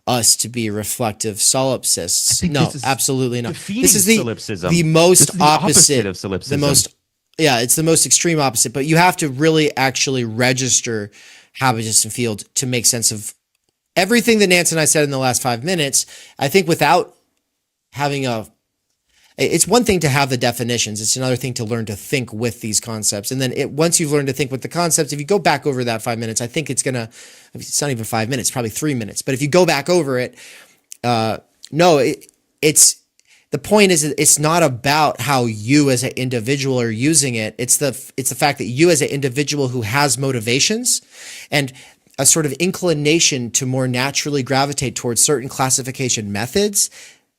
us to be reflective solipsists. think No, this is absolutely not. defeating This is solipsism. the most This is the opposite of solipsism. It's the most extreme opposite, but you have to really actually register habitus and field to make sense of everything that Nance and I said in the last 5 minutes. I think without having it's one thing to have the definitions. It's another thing to learn to think with these concepts. And then once you've learned to think with the concepts, if you go back over that 5 minutes, I think it's not even 5 minutes, probably 3 minutes. But if you go back over it, the point is, it's not about how you as an individual are using it. It's the fact that you as an individual who has motivations and a sort of inclination to more naturally gravitate towards certain classification methods,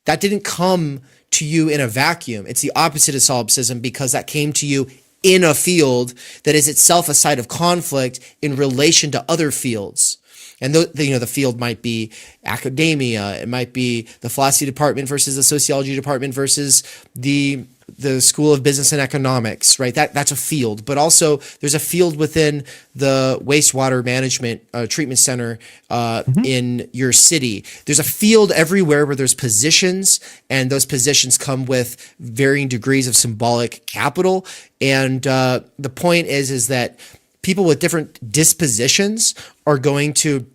that didn't come to you in a vacuum. It's the opposite of solipsism, because that came to you in a field that is itself a site of conflict in relation to other fields. And the field might be academia, it might be the philosophy department versus the sociology department versus the School of Business and Economics, right? That's a field. But also there's a field within the wastewater management treatment center in your city. There's a field everywhere where there's positions, and those positions come with varying degrees of symbolic capital. And the point is that people with different dispositions are going to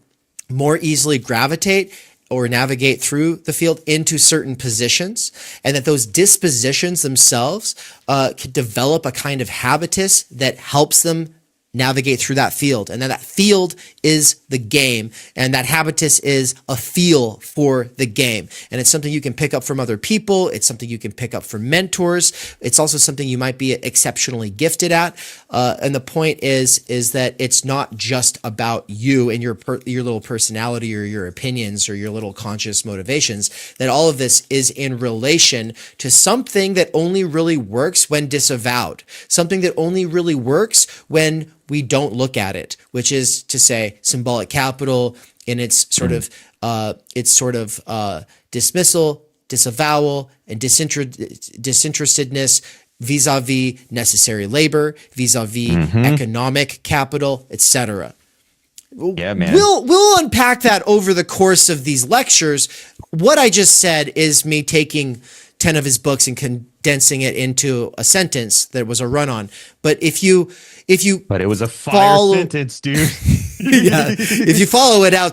more easily gravitate or navigate through the field into certain positions, and that those dispositions themselves can develop a kind of habitus that helps them navigate through that field. And then that field is the game, and that habitus is a feel for the game. And it's something you can pick up from other people. It's something you can pick up from mentors. It's also something you might be exceptionally gifted at. And the point is that it's not just about you and your little personality or your opinions or your little conscious motivations, that all of this is in relation to something that only really works when disavowed, something that only really works when we don't look at it, which is to say symbolic capital in its sort of dismissal, disavowal, and disinterestedness vis-a-vis necessary labor, vis-a-vis economic capital, etc. Yeah, man. We'll unpack that over the course of these lectures. What I just said is me taking 10 of his books and condensing it into a sentence that was a run-on. But but it was a fire sentence, dude. yeah, if you follow it out